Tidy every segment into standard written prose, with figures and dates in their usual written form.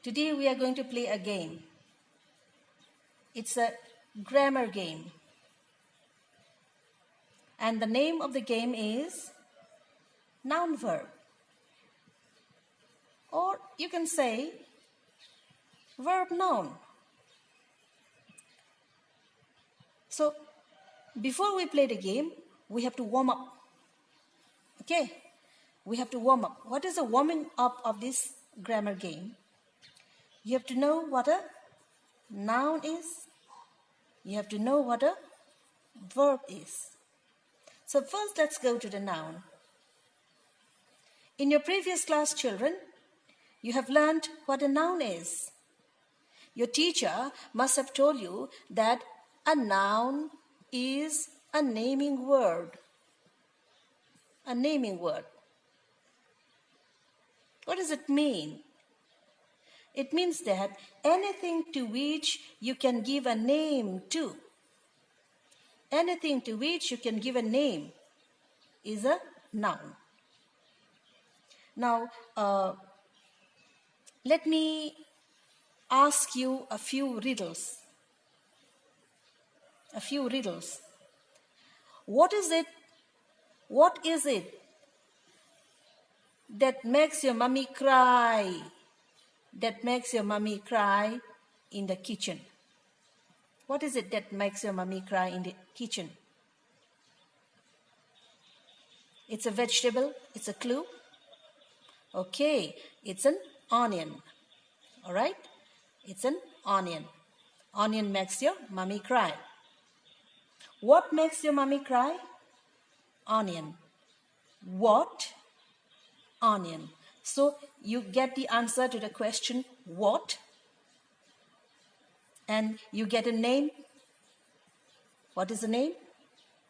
Today we are going to play a game. It's a grammar game. And the name of the game is noun verb. Or you can say verb noun. So before we play the game, we have to warm up. Okay? We have to warm up. What is the warming up of this grammar game? You have to know what a noun is. You have to know what a verb is. So first let's go to the noun. In your previous class, children, you have learned what a noun is. Your teacher must have told you that a noun is a naming word. A naming word. What does it mean? It means that anything to which you can give a name to. Anything to which you can give a name is a noun. Now, let me ask you a few riddles. A few riddles. What is it that makes your mommy cry? That makes your mommy cry in the kitchen? What is it that makes your mommy cry in the kitchen? It's a vegetable. It's a clue. Okay, it's an onion. All right? It's an onion. Onion makes your mommy cry. What makes your mommy cry? Onion. What? Onion. So you get the answer to the question, what? And you get a name. What is the name?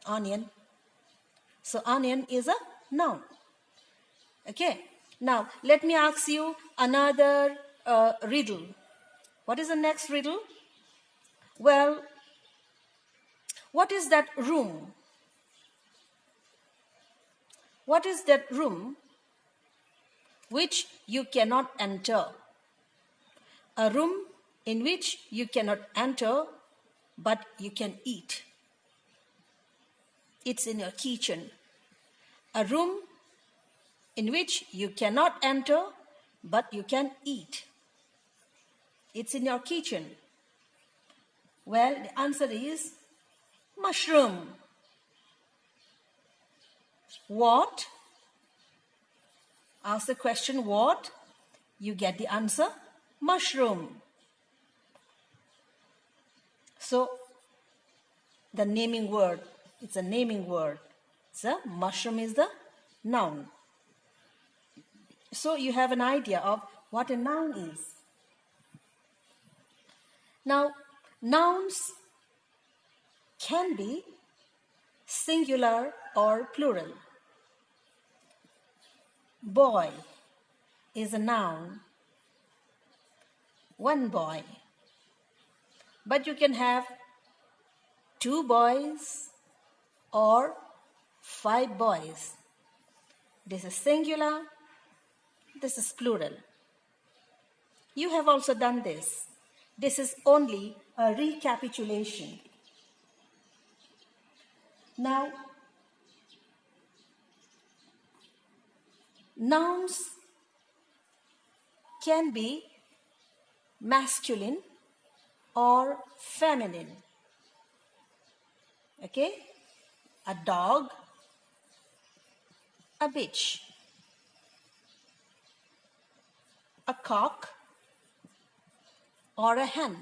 Onion. So onion is a noun. Okay. Now, let me ask you another riddle. What is the next riddle? Well, what is that room? What is that room which you cannot enter? A room in which you cannot enter, but you can eat. It's in your kitchen. A room in which you cannot enter, but you can eat. It's in your kitchen. Well, the answer is mushroom. What? Ask the question, what? You get the answer, mushroom. So, the naming word, it's a naming word. So, mushroom is the noun. So, you have an idea of what a noun is. Now, nouns can be singular or plural. Boy is a noun. One boy. But you can have 2 boys or 5 boys. This is singular. This is plural. You have also done this. This is only a recapitulation. Now, nouns can be masculine or feminine. Okay? A dog, a bitch, a cock, or a hen.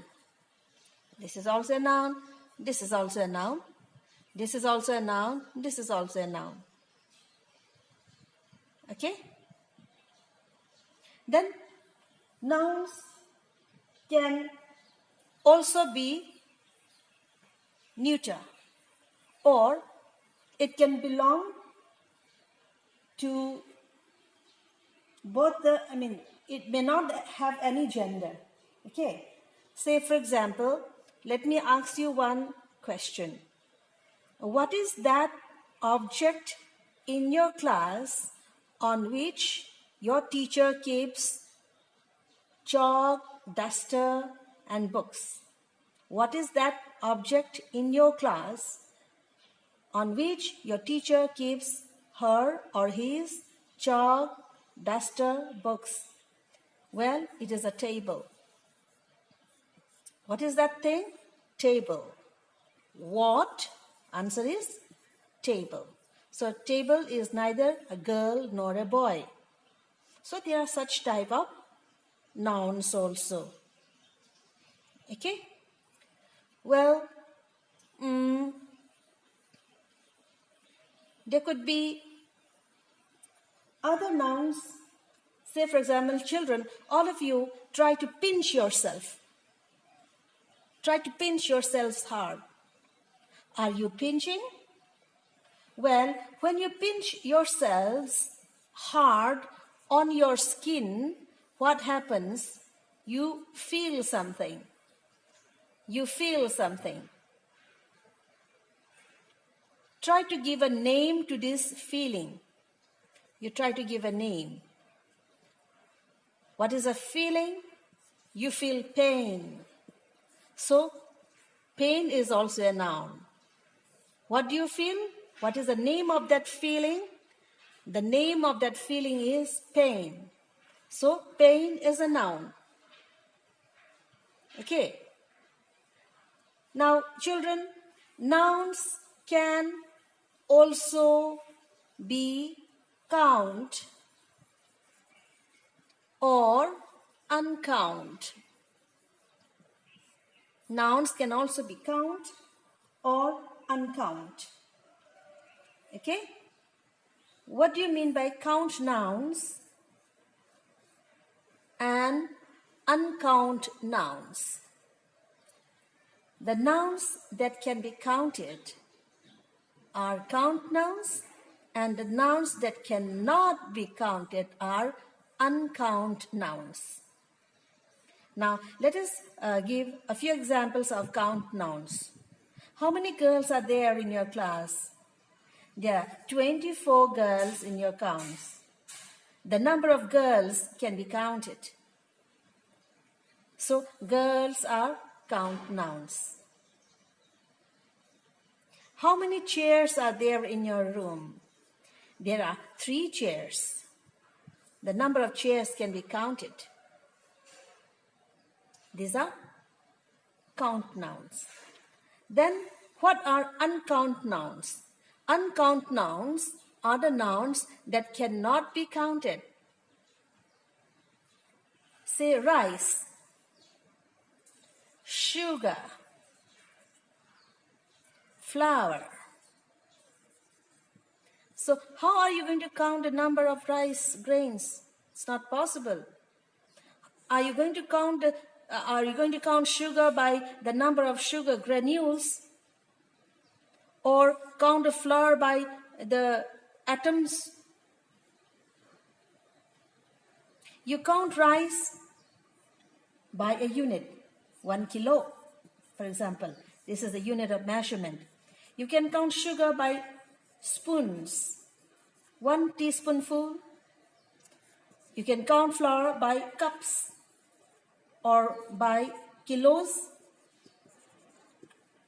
This is also a noun. This is also a noun. This is also a noun. This is also a noun. Okay? Then nouns can also be neuter, or it can belong to both it may not have any gender. Okay? Say, for example, let me ask you one question. What is that object in your class on which your teacher keeps chalk, duster, and books. What is that object in your class on which your teacher keeps her or his chalk, duster, books? Well, it is a table. What is that thing? Table. What? Answer is table. So table is neither a girl nor a boy. So there are such type of nouns also. Okay? Well, there could be other nouns. Say, for example, children, all of you try to pinch yourself. Try to pinch yourselves hard. Are you pinching? Well, when you pinch yourselves hard on your skin, what happens? You feel something. You feel something. Try to give a name to this feeling. You try to give a name. What is a feeling? You feel pain. So, pain is also a noun. What do you feel? What is the name of that feeling? The name of that feeling is pain. So, pain is a noun. Okay. Now, children, nouns can also be count or uncount. Nouns can also be count or uncount. Okay? What do you mean by count nouns and uncount nouns? The nouns that can be counted are count nouns, and the nouns that cannot be counted are uncount nouns. Now, let us give a few examples of count nouns. How many girls are there in your class? There are 24 girls in your counts. The number of girls can be counted. So, girls are count nouns. How many chairs are there in your room? There are 3 chairs. The number of chairs can be counted. These are count nouns. Then, what are uncount nouns? Uncount nouns are the nouns that cannot be counted. Say rice, sugar, flour. So, how are you going to count the number of rice grains? It's not possible. Are you going to count sugar by the number of sugar granules? Or count the flour by the atoms? You count rice by a unit, 1 kilo, for example. This is a unit of measurement. You can count sugar by spoons, 1 teaspoonful. You can count flour by cups or by kilos.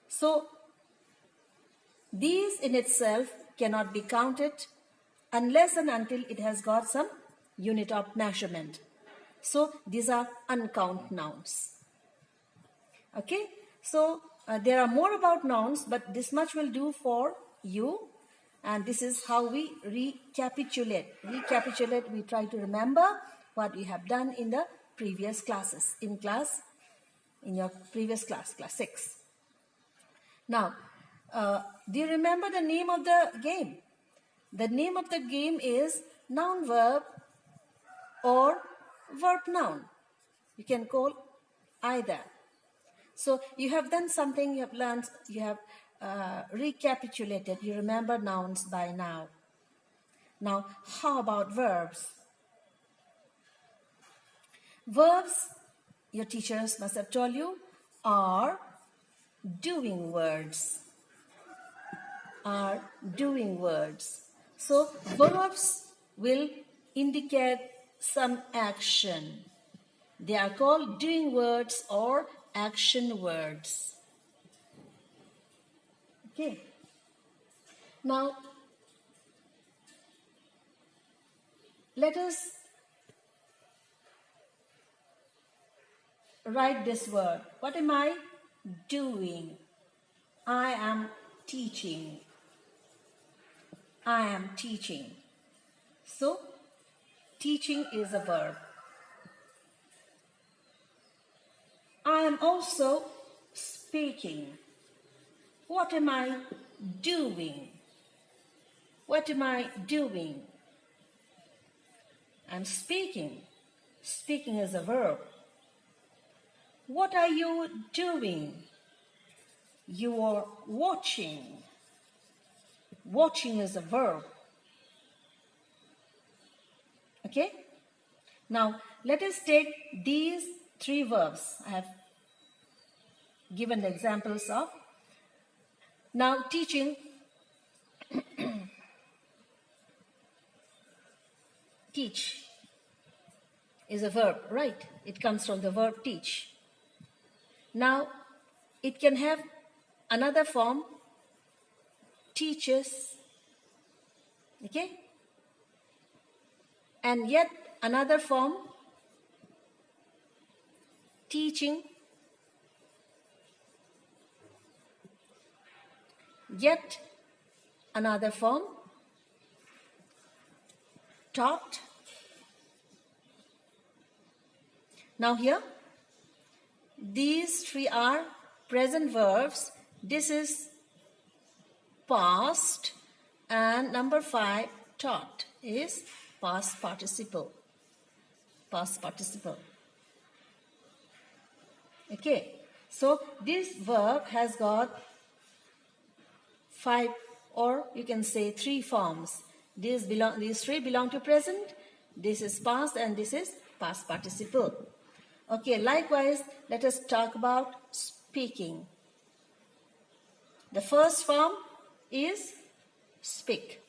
So, these in itself cannot be counted unless and until it has got some unit of measurement. So, these are uncount nouns. Okay? So, there are more about nouns, but this much will do for you. And this is how we recapitulate. Recapitulate, we try to remember what we have done in the previous classes, in your previous class, class 6. Now, do you remember the name of the game? The name of the game is noun verb or verb noun. You can call either. So you have done something, you have learned, you have recapitulated, you remember nouns by now. Now, how about verbs? Verbs, your teachers must have told you, are doing words. Are doing words. So, verbs will indicate some action. They are called doing words or action words. Okay. Now, let us write this word. What am I doing? I am teaching. I am teaching. So, teaching is a verb. I am also speaking. What am I doing? What am I doing? I'm speaking. Speaking is a verb. What are you doing? You are watching. Watching is a verb. Okay? Now, let us take these three verbs I have given the examples of. Now, teaching. Teach is a verb, right? It comes from the verb teach. Now, it can have another form, teaches, okay? And yet another form, teaching, yet another form, taught. Now here, these three are present verbs. This is past, and number 5, taught, is past participle. Past participle. Okay, so this verb has got 5, or you can say 3 forms. These three belong to present, this is past, and this is past participle. Okay, likewise, let us talk about speaking. The first form is speak.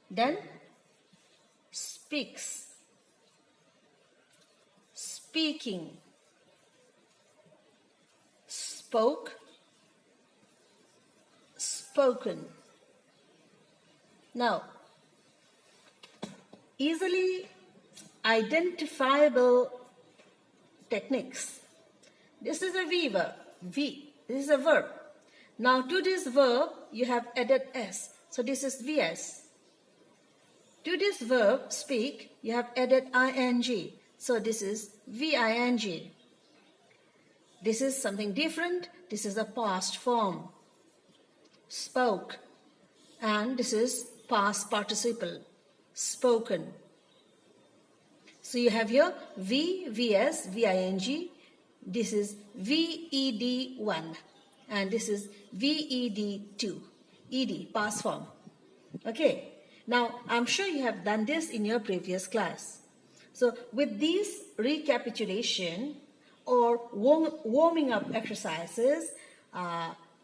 Then speaks. Speaking. Spoke. Spoken. Now, easily identifiable techniques. This is a verb. This is a verb. Now to this verb you have added s. So this is vs. To this verb speak you have added ing. So this is ving. This is something different. This is a past form. Spoke. And this is past participle. Spoken. So you have here V, Vs, Ving. This is Ved1. And this is Ved2. Ed, past form. Okay. Now, I'm sure you have done this in your previous class. So with these recapitulation or warming up exercises,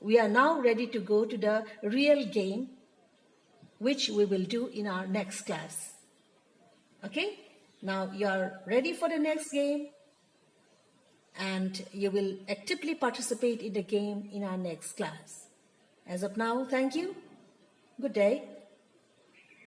we are now ready to go to the real game, which we will do in our next class. Okay? Now you are ready for the next game, and you will actively participate in the game in our next class. As of now, thank you. Good day.